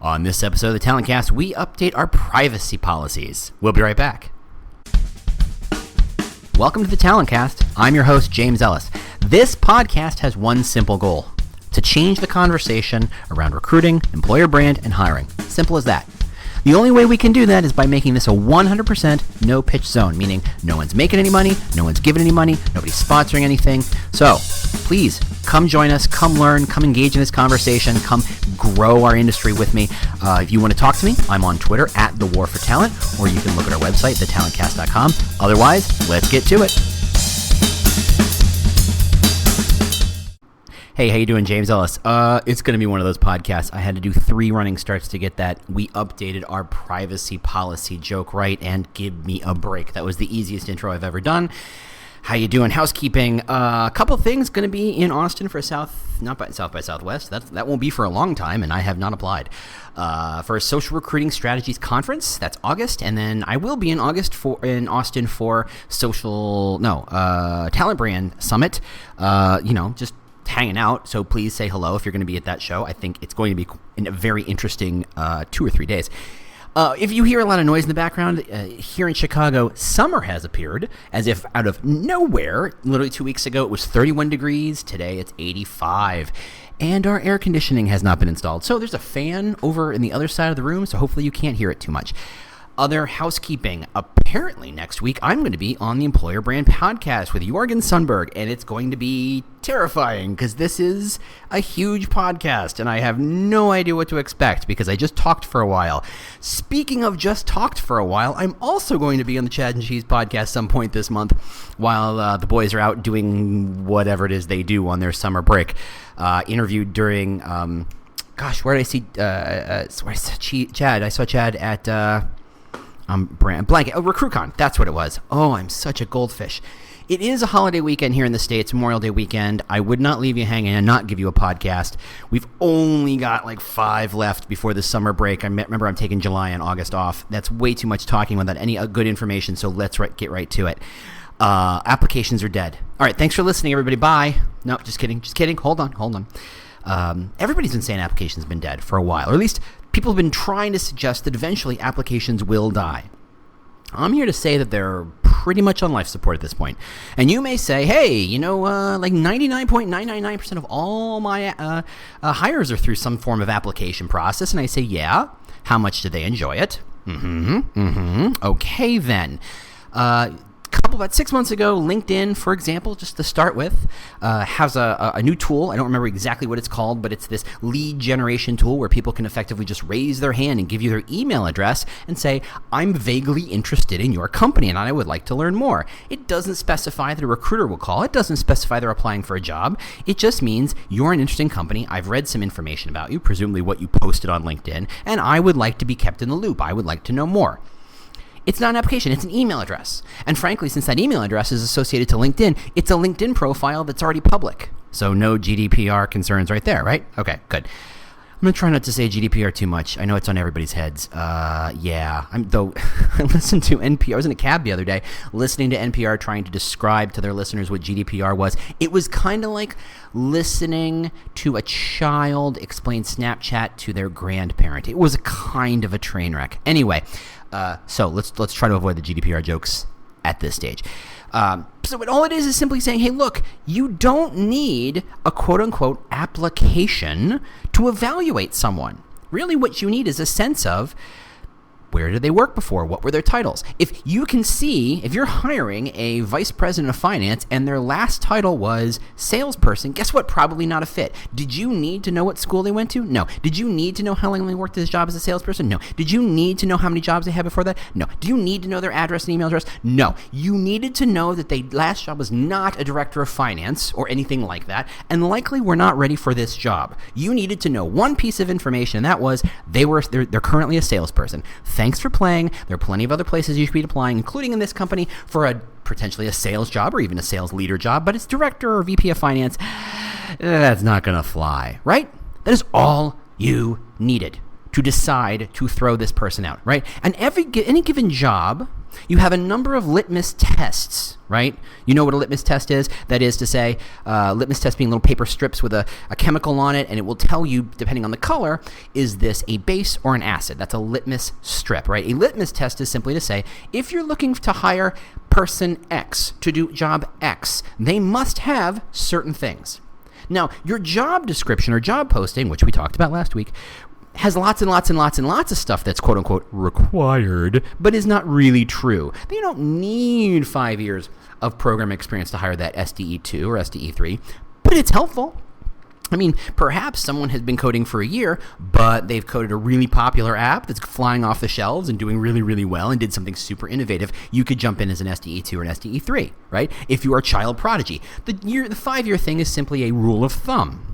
On this episode of the Talent Cast, we update our privacy policies. We'll be right back. Welcome to the Talent Cast. I'm your host, James Ellis. This podcast has one simple goal: to change the conversation around recruiting, employer brand, and hiring. Simple as that. The only way we can do that is by making this a 100% no-pitch zone, meaning no one's making any money, no one's giving any money, nobody's sponsoring anything. So, please, come join us, come learn, come engage in this conversation, come grow our industry with me. If you want to talk to me, I'm on Twitter at The War for Talent, or you can look at our website, thetalentcast.com. Otherwise, let's get to it. Hey, how you doing? James Ellis. It's going to be one of those podcasts. I had to do 3 running starts to get that we updated our privacy policy joke right, and give me a break. That was the easiest intro I've ever done. How you doing? Housekeeping. A couple things going to be in Austin for South by Southwest. That won't be for a long time, and I have not applied. For a social recruiting strategies conference, that's August, and then I will be in Austin for Talent Brand Summit. Just hanging out, so please say hello if you're going to be at that show. I think it's going to be a very interesting 2 or 3 days. If you hear a lot of noise in the background, here in Chicago, summer has appeared as if out of nowhere. Literally 2 weeks ago, it was 31 degrees. Today, it's 85. And our air conditioning has not been installed. So there's a fan over in the other side of the room, so hopefully you can't hear it too much. Other housekeeping. Apparently next week I'm going to be on the Employer Brand Podcast with Jorgen Sundberg, and it's going to be terrifying because this is a huge podcast and I have no idea what to expect because I just talked for a while. Speaking of just talked for a while, I'm also going to be on the Chad and Cheese Podcast some point this month while the boys are out doing whatever it is they do on their summer break. Interviewed during, where did I see Chad? I saw Chad at RecruitCon. That's what it was. Oh, I'm such a goldfish. It is a holiday weekend here in the States, Memorial Day weekend. I would not leave you hanging and not give you a podcast. We've only got like 5 left before the summer break. Remember, I'm taking July and August off. That's way too much talking without any good information, so let's get right to it. Applications are dead. All right, thanks for listening, everybody. Bye. No, just kidding. Hold on. Everybody's been saying applications have been dead for a while, or at least people have been trying to suggest that eventually applications will die. I'm here to say that they're pretty much on life support at this point. And you may say, hey, like 99.999% of all my hires are through some form of application process. And I say, yeah. How much do they enjoy it? Okay, then. About 6 months ago, LinkedIn, for example, just to start with, has a new tool. I don't remember exactly what it's called, but it's this lead generation tool where people can effectively just raise their hand and give you their email address and say, I'm vaguely interested in your company and I would like to learn more. It doesn't specify that a recruiter will call. It doesn't specify they're applying for a job. It just means you're an interesting company. I've read some information about you, presumably what you posted on LinkedIn, and I would like to be kept in the loop. I would like to know more. It's not an application, it's an email address. And frankly, since that email address is associated to LinkedIn, it's a LinkedIn profile that's already public. So no GDPR concerns right there, right? Okay, good. I'm going to try not to say GDPR too much. I know it's on everybody's heads. I listened to NPR. I was in a cab the other day listening to NPR trying to describe to their listeners what GDPR was. It was kind of like listening to a child explain Snapchat to their grandparent. It was kind of a train wreck. Anyway, so let's try to avoid the GDPR jokes at this stage. So all it is simply saying, hey, look, you don't need a quote-unquote application to evaluate someone. Really what you need is a sense of where did they work before? What were their titles? If you can see, if you're hiring a vice president of finance and their last title was salesperson, guess what? Probably not a fit. Did you need to know what school they went to? No. Did you need to know how long they worked this job as a salesperson? No. Did you need to know how many jobs they had before that? No. Do you need to know their address and email address? No. You needed to know that their last job was not a director of finance or anything like that, and likely were not ready for this job. You needed to know one piece of information, and that was they're currently a salesperson. Thanks for playing. There are plenty of other places you should be applying, including in this company, for potentially a sales job or even a sales leader job, but it's director or VP of finance. That's not going to fly, right? That is all you needed to decide to throw this person out, right? And any given job, You have a number of litmus tests, right? You know what a litmus test is? That is to say, litmus test being little paper strips with a chemical on it, and it will tell you, depending on the color, is this a base or an acid? That's a litmus strip, right? A litmus test is simply to say, if you're looking to hire person X to do job X, they must have certain things. Now, your job description or job posting, which we talked about last week, has lots and lots and lots and lots of stuff that's quote-unquote required, but is not really true. You don't need 5 years of program experience to hire that SDE2 or SDE3, but it's helpful. I mean, perhaps someone has been coding for a year, but they've coded a really popular app that's flying off the shelves and doing really, really well and did something super innovative. You could jump in as an SDE2 or an SDE3, right? If you are a child prodigy. The 5-year thing is simply a rule of thumb.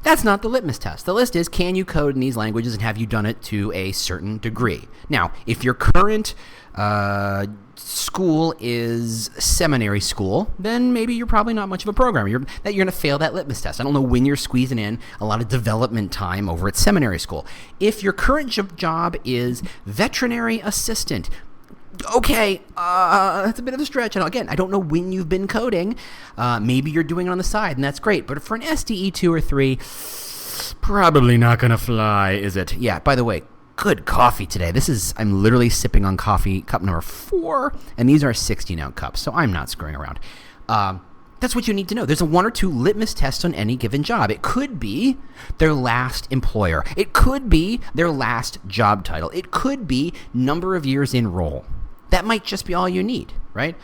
That's not the litmus test. The list is, can you code in these languages and have you done it to a certain degree? Now, if your current school is seminary school, then maybe you're probably not much of a programmer. You're going to fail that litmus test. I don't know when you're squeezing in a lot of development time over at seminary school. If your current job is veterinary assistant, okay, that's a bit of a stretch. And again, I don't know when you've been coding. Maybe you're doing it on the side, and that's great. But for an SDE 2 or 3, probably not going to fly, is it? Yeah, by the way, good coffee today. I'm literally sipping on coffee cup number 4, and these are 16-ounce cups, so I'm not screwing around. That's what you need to know. There's a 1 or 2 litmus tests on any given job. It could be their last employer. It could be their last job title. It could be number of years in role. That might just be all you need, right?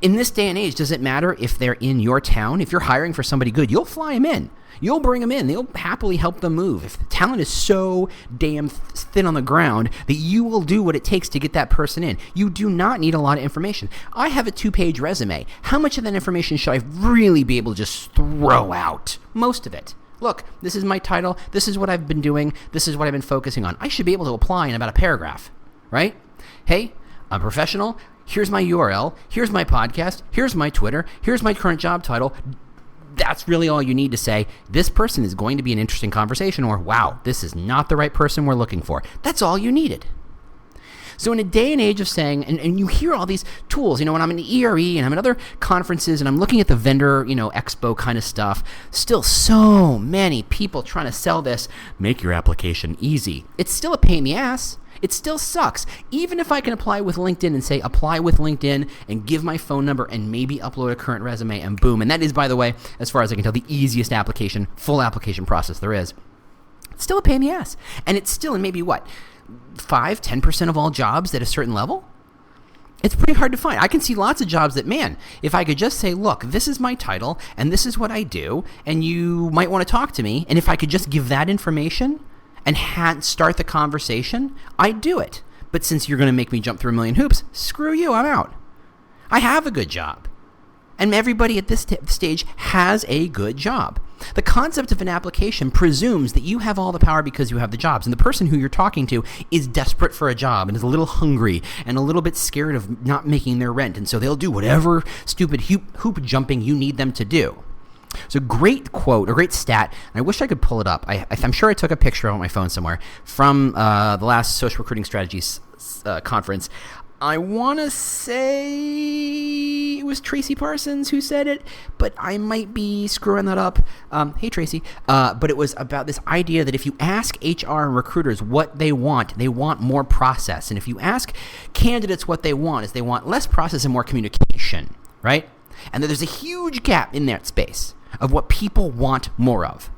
In this day and age, does it matter if they're in your town? If you're hiring for somebody good, you'll fly them in. You'll bring them in. They'll happily help them move. If the talent is so damn thin on the ground that you will do what it takes to get that person in. You do not need a lot of information. I have a 2-page resume. How much of that information should I really be able to just throw out? Most of it. Look, this is my title. This is what I've been doing. This is what I've been focusing on. I should be able to apply in about a paragraph, right? Hey, I'm a professional. Here's my URL. Here's my podcast. Here's my Twitter. Here's my current job title. That's really all you need to say. This person is going to be an interesting conversation, or wow, this is not the right person we're looking for. That's all you needed. So in a day and age of saying, and you hear all these tools, when I'm in the ERE and I'm at other conferences and I'm looking at the vendor, expo kind of stuff, still so many people trying to sell this, make your application easy. It's still a pain in the ass. It still sucks. Even if I can apply with LinkedIn and say apply with LinkedIn and give my phone number and maybe upload a current resume and boom. And that is, by the way, as far as I can tell, the easiest full application process there is. It's still a pain in the ass. And it's still in maybe 5-10% of all jobs at a certain level? It's pretty hard to find. I can see lots of jobs that, man, if I could just say, look, this is my title and this is what I do and you might want to talk to me. And if I could just give that information and start the conversation, I'd do it. But since you're going to make me jump through a million hoops, screw you, I'm out. I have a good job. And everybody at this stage has a good job. The concept of an application presumes that you have all the power because you have the jobs. And the person who you're talking to is desperate for a job and is a little hungry and a little bit scared of not making their rent. And so they'll do whatever stupid hoop jumping you need them to do. So great quote, or great stat, and I wish I could pull it up. I'm sure I took a picture on my phone somewhere from the last Social Recruiting Strategies conference. I want to say it was Tracy Parsons who said it, but I might be screwing that up. Hey, Tracy. But it was about this idea that if you ask HR and recruiters what they want more process. And if you ask candidates what they want, is they want less process and more communication, right? And that there's a huge gap in that space of what people want more of.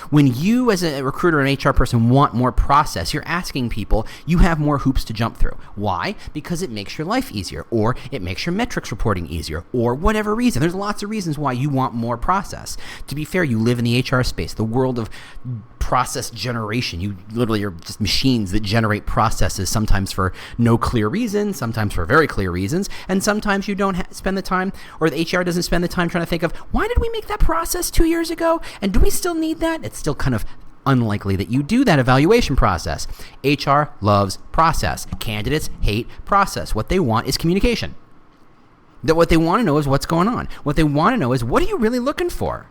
When you as a recruiter and HR person want more process, you're asking people, you have more hoops to jump through. Why? Because it makes your life easier, or it makes your metrics reporting easier, or whatever reason. There's lots of reasons why you want more process. To be fair, you live in the HR space, the world of process generation. You literally are just machines that generate processes, sometimes for no clear reason, sometimes for very clear reasons, and sometimes you don't spend the time, or the HR doesn't spend the time trying to think of, why did we make that process 2 years ago, and do we still need that? It's still kind of unlikely that you do that evaluation process. HR loves process. Candidates hate process. What they want is communication. That what they want to know is what's going on. What they want to know is, what are you really looking for?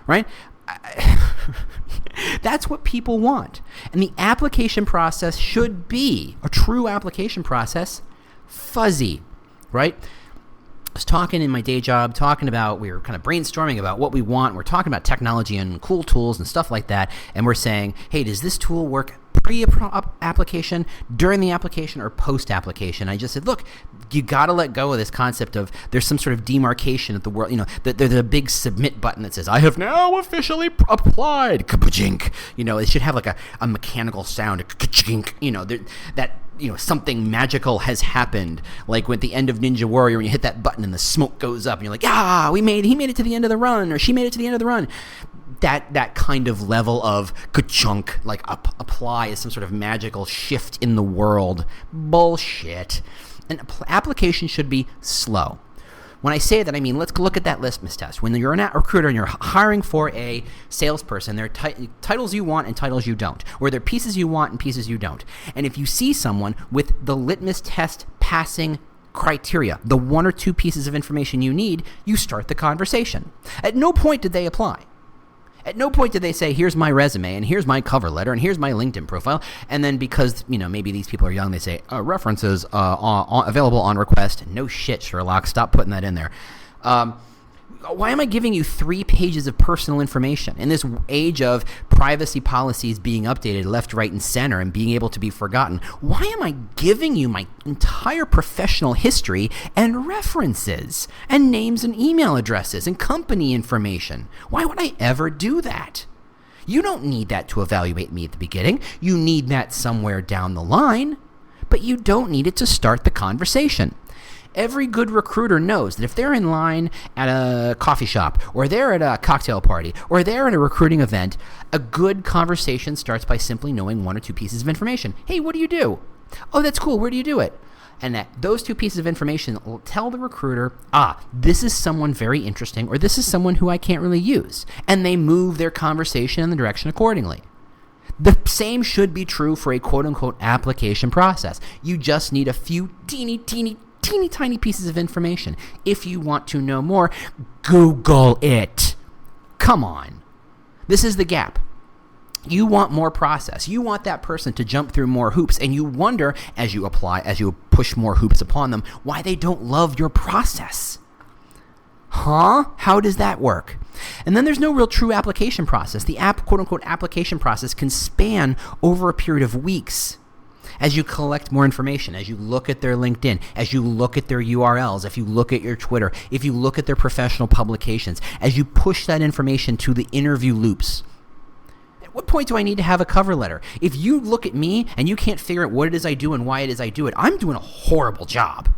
Right? That's what people want. And the application process should be, a true application process, fuzzy, right? I was talking in my day job, we were kind of brainstorming about what we want. We're talking about technology and cool tools and stuff like that. And we're saying, hey, does this tool work pre-application, during the application, or post-application? I just said, look, you got to let go of this concept of there's some sort of demarcation at the world. There's a big submit button that says, I have now officially applied. Ka-pa-jink. It should have like a mechanical sound. Ka-chink. Something magical has happened. Like at the end of Ninja Warrior, when you hit that button and the smoke goes up and you're like, he made it to the end of the run, or she made it to the end of the run. That kind of level of ka-chunk, like apply is some sort of magical shift in the world. Bullshit. An application should be slow. When I say that, I mean, let's look at that litmus test. When you're a recruiter and you're hiring for a salesperson, there are titles you want and titles you don't, or there are pieces you want and pieces you don't. And if you see someone with the litmus test passing criteria, the one or two pieces of information you need, you start the conversation. At no point did they apply. At no point did they say, here's my resume, and here's my cover letter, and here's my LinkedIn profile. And then because, maybe these people are young, they say, references available on request. No shit, Sherlock. Stop putting that in there. Why am I giving you 3 pages of personal information in this age of privacy policies being updated left, right, and center and being able to be forgotten? Why am I giving you my entire professional history and references and names and email addresses and company information? Why would I ever do that? You don't need that to evaluate me at the beginning. You need that somewhere down the line, but you don't need it to start the conversation. Every good recruiter knows that if they're in line at a coffee shop, or they're at a cocktail party, or they're at a recruiting event, a good conversation starts by simply knowing 1 or 2 pieces of information. Hey, what do you do? Oh, that's cool. Where do you do it? And those 2 pieces of information will tell the recruiter, this is someone very interesting, or this is someone who I can't really use. And they move their conversation in the direction accordingly. The same should be true for a quote-unquote application process. You just need a few teeny tiny pieces of information. If you want to know more, Google it. Come on. This is the gap. You want more process. You want that person to jump through more hoops, and you wonder as you push more hoops upon them, why they don't love your process. How does that work? And then there's no real true application process. The quote-unquote application process can span over a period of weeks. As you collect more information, as you look at their LinkedIn, as you look at their URLs, if you look at your Twitter, if you look at their professional publications, as you push that information to the interview loops. At what point do I need to have a cover letter? If you look at me and you can't figure out what it is I do and why it is I do it, I'm doing a horrible job.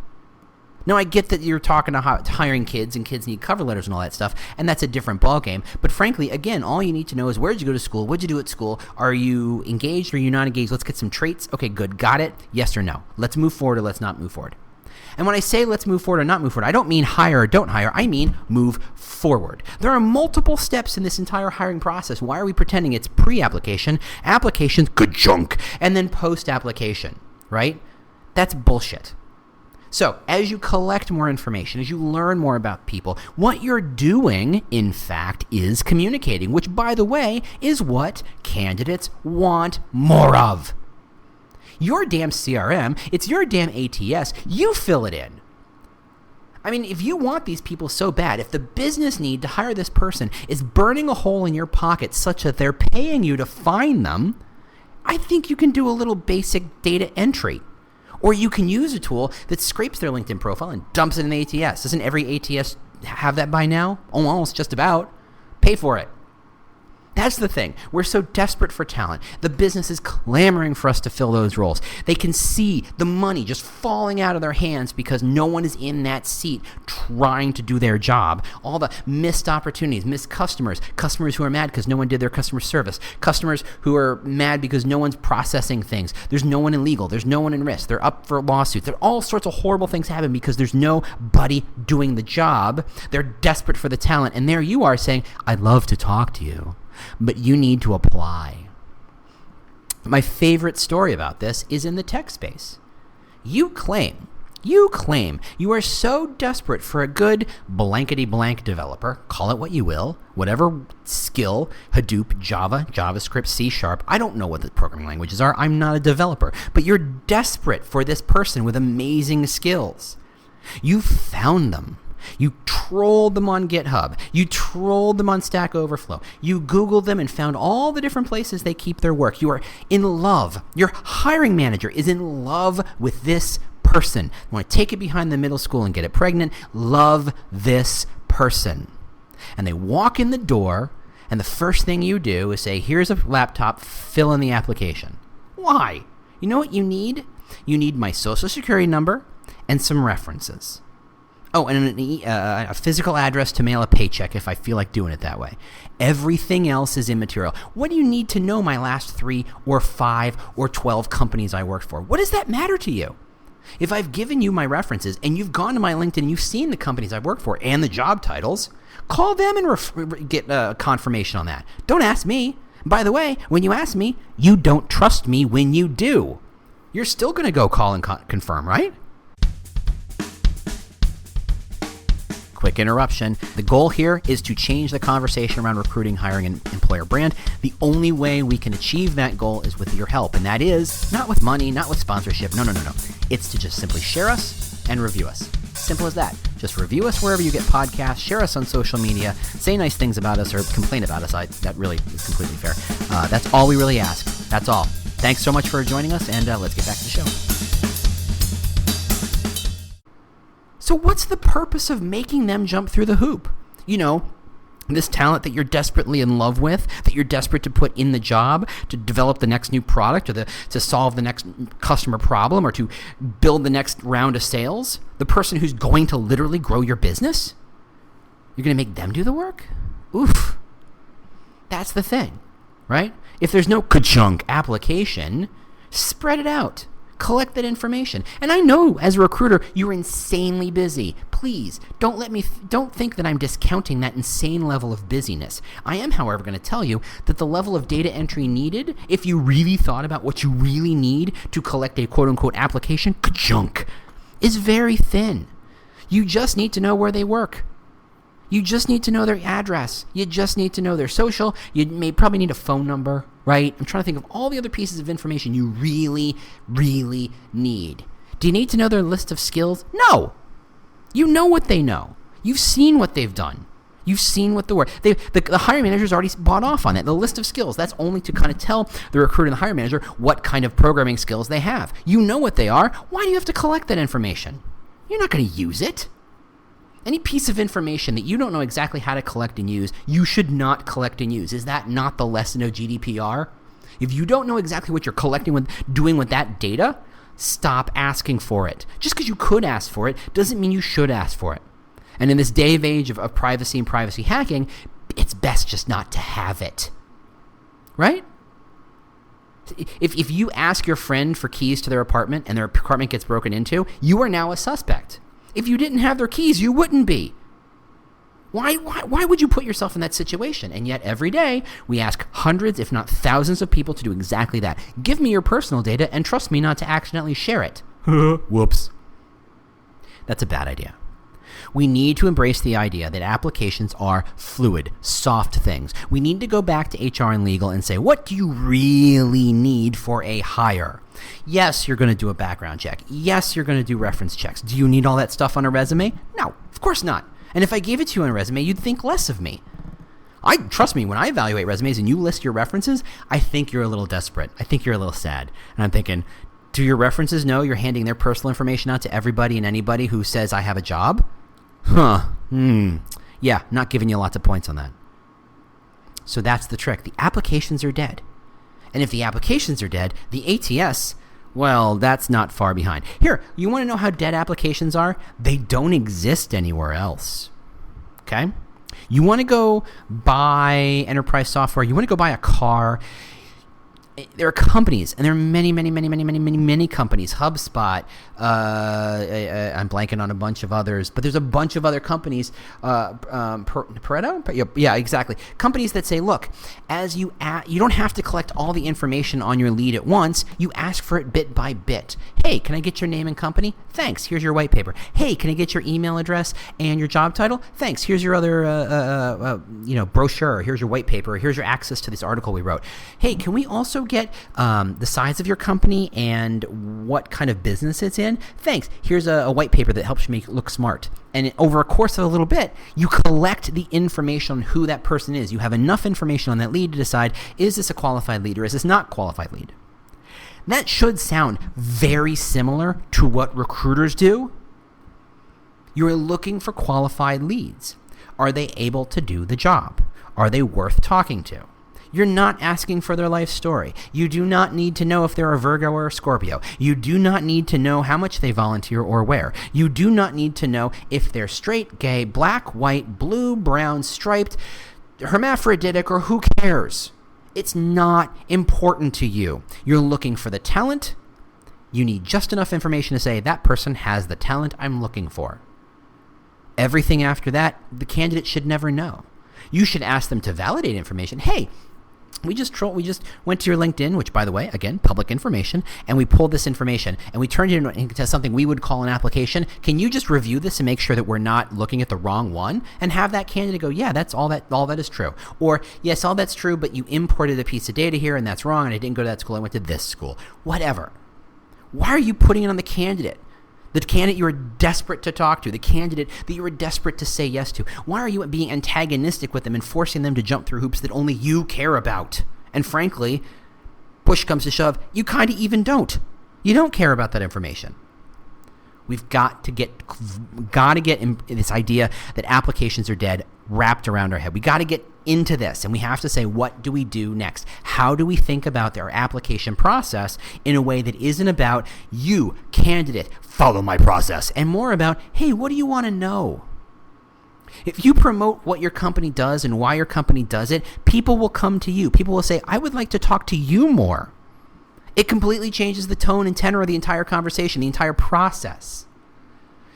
Now, I get that you're talking to hiring kids, and kids need cover letters and all that stuff, and that's a different ballgame. But frankly, again, all you need to know is, where did you go to school? What did you do at school? Are you engaged or are you not engaged? Let's get some traits. Okay, good. Got it. Yes or no. Let's move forward or let's not move forward. And when I say let's move forward or not move forward, I don't mean hire or don't hire. I mean move forward. There are multiple steps in this entire hiring process. Why are we pretending it's pre-application, application, good junk, and then post-application, right? That's bullshit. So, as you collect more information, as you learn more about people, what you're doing, in fact, is communicating, which, by the way, is what candidates want more of. Your damn CRM, it's your damn ATS, you fill it in. I mean, if you want these people so bad, if the business need to hire this person is burning a hole in your pocket such that they're paying you to find them, I think you can do a little basic data entry. Or you can use a tool that scrapes their LinkedIn profile and dumps it in the ATS. Doesn't every ATS have that by now? Almost, just about. Pay for it. That's the thing. We're so desperate for talent. The business is clamoring for us to fill those roles. They can see the money just falling out of their hands because no one is in that seat trying to do their job. All the missed opportunities, missed customers, customers who are mad because no one did their customer service, customers who are mad because no one's processing things. There's no one in legal. There's no one in risk. They're up for lawsuits. There are all sorts of horrible things happen because there's nobody doing the job. They're desperate for the talent. And there you are saying, I'd love to talk to you, but you need to apply. My favorite story about this is in the tech space. You claim You claim you are so desperate for a good blankety blank developer, call it what you will, whatever skill, Hadoop, Java, JavaScript, C#, I don't know what the programming languages are, I'm not a developer, but you're desperate for this person with amazing skills. You found them. You trolled them on GitHub. You trolled them on Stack Overflow. You Googled them and found all the different places they keep their work. You are in love. Your hiring manager is in love with this person. You want to take it behind the middle school and get it pregnant. Love this person. And they walk in the door, and the first thing you do is say, here's a laptop, fill in the application. Why? You know what you need? You need my social security number and some references. Oh, and a physical address to mail a paycheck if I feel like doing it that way. Everything else is immaterial. What do you need to know my last 3 or 5 or 12 companies I worked for? What does that matter to you? If I've given you my references and you've gone to my LinkedIn and you've seen the companies I've worked for and the job titles, call them and get confirmation on that. Don't ask me. By the way, when you ask me, you don't trust me when you do. You're still going to go call and confirm, right? Quick interruption. The goal here is to change the conversation around recruiting, hiring, and employer brand. The only way we can achieve that goal is with your help, and that is not with money, not with sponsorship. No. It's to just simply share us and review us. Simple as that. Just review us wherever you get podcasts, share us on social media, say nice things about us or complain about us. That really is completely fair. That's all we really ask. That's all. Thanks so much for joining us, and let's get back to the show. So what's the purpose of making them jump through the hoop? You know, this talent that you're desperately in love with, that you're desperate to put in the job, to develop the next new product, or to solve the next customer problem, or to build the next round of sales, the person who's going to literally grow your business? You're going to make them do the work? Oof. That's the thing, right? If there's no ka-chunk application, spread it out. Collect that information. And I know as a recruiter, you're insanely busy. Please don't think that I'm discounting that insane level of busyness. I am, however, going to tell you that the level of data entry needed, if you really thought about what you really need to collect a quote unquote application, ka-chunk, is very thin. You just need to know where they work. You just need to know their address. You just need to know their social. You may probably need a phone number, right? I'm trying to think of all the other pieces of information you really, really need. Do you need to know their list of skills? No. You know what they know. You've seen what they've done. You've seen what the work. The hiring manager's already bought off on it. The list of skills, that's only to kind of tell the recruiter and the hiring manager what kind of programming skills they have. You know what they are. Why do you have to collect that information? You're not going to use it. Any piece of information that you don't know exactly how to collect and use, you should not collect and use. Is that not the lesson of GDPR? If you don't know exactly what you're doing with that data, stop asking for it. Just because you could ask for it doesn't mean you should ask for it. And in this day and age of privacy and privacy hacking, it's best just not to have it. Right? If you ask your friend for keys to their apartment and their apartment gets broken into, you are now a suspect. If you didn't have their keys, you wouldn't be. Why would you put yourself in that situation? And yet every day we ask hundreds, if not thousands of people to do exactly that. Give me your personal data and trust me not to accidentally share it. Whoops. That's a bad idea. We need to embrace the idea that applications are fluid, soft things. We need to go back to HR and legal and say, what do you really need for a hire? Yes, you're going to do a background check. Yes, you're going to do reference checks. Do you need all that stuff on a resume? No, of course not. And if I gave it to you on a resume, you'd think less of me. Trust me, when I evaluate resumes and you list your references, I think you're a little desperate. I think you're a little sad. And I'm thinking, do your references know you're handing their personal information out to everybody and anybody who says I have a job? Yeah, not giving you lots of points on that. So that's the trick. The applications are dead. And if the applications are dead, the ATS, well, that's not far behind. Here, you want to know how dead applications are? They don't exist anywhere else. Okay? You want to go buy enterprise software, you want to go buy a car, there are companies, and there are many companies. HubSpot. I'm blanking on a bunch of others, but there's a bunch of other companies. Pareto? Yeah, exactly. Companies that say, look, as you don't have to collect all the information on your lead at once. You ask for it bit by bit. Hey, can I get your name and company? Thanks. Here's your white paper. Hey, can I get your email address and your job title? Thanks. Here's your other brochure. Here's your white paper. Here's your access to this article we wrote. Hey, can we also get the size of your company and what kind of business it's in? Thanks. Here's a white paper that helps you make it look smart. And over a course of a little bit, you collect the information on who that person is. You have enough information on that lead to decide, is this a qualified lead or is this not a qualified lead? That should sound very similar to what recruiters do. You're looking for qualified leads. Are they able to do the job? Are they worth talking to? You're not asking for their life story. You do not need to know if they're a Virgo or a Scorpio. You do not need to know how much they volunteer or where. You do not need to know if they're straight, gay, black, white, blue, brown, striped, hermaphroditic, or who cares. It's not important to you. You're looking for the talent. You need just enough information to say that person has the talent I'm looking for. Everything after that, the candidate should never know. You should ask them to validate information. Hey, we just went to your LinkedIn, which, by the way, again, public information, and we pulled this information and we turned it into something we would call an application. Can you just review this and make sure that we're not looking at the wrong one? And have that candidate go, yeah, that's all that is true. Or, yes, all that's true, but you imported a piece of data here and that's wrong and I didn't go to that school, I went to this school. Whatever. Why are you putting it on the candidate? The candidate you are desperate to talk to, the candidate that you are desperate to say yes to. Why are you being antagonistic with them and forcing them to jump through hoops that only you care about? And frankly, push comes to shove, you kind of even don't. You don't care about that information. We've got to get in this idea that applications are dead wrapped around our head. We got to get into this, and we have to say, what do we do next? How do we think about our application process in a way that isn't about you, candidate, follow my process, and more about, hey, what do you want to know? If you promote what your company does and why your company does it, people will come to you. People will say, I would like to talk to you more. It completely changes the tone and tenor of the entire conversation, the entire process.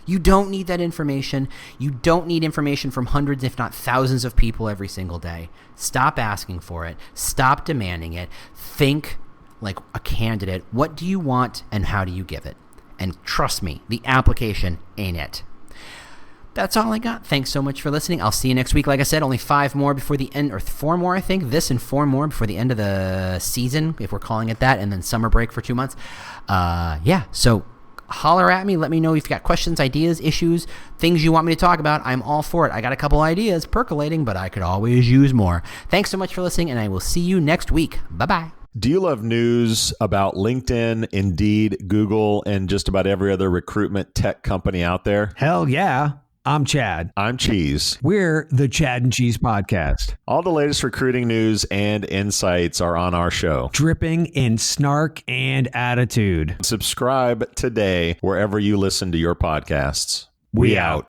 You don't need that information. You don't need information from hundreds, if not thousands of people every single day. Stop asking for it. Stop demanding it. Think like a candidate. What do you want and how do you give it? And trust me, the application ain't it. That's all I got. Thanks so much for listening. I'll see you next week. Like I said, only 5 more before the end, or 4 more, I think. This and 4 more before the end of the season, if we're calling it that, and then summer break for 2 months. So holler at me. Let me know if you've got questions, ideas, issues, things you want me to talk about. I'm all for it. I got a couple ideas percolating, but I could always use more. Thanks so much for listening, and I will see you next week. Bye-bye. Do you love news about LinkedIn, Indeed, Google, and just about every other recruitment tech company out there? Hell yeah. I'm Chad. I'm Cheese. We're the Chad and Cheese Podcast. All the latest recruiting news and insights are on our show. Dripping in snark and attitude. Subscribe today wherever you listen to your podcasts. We out.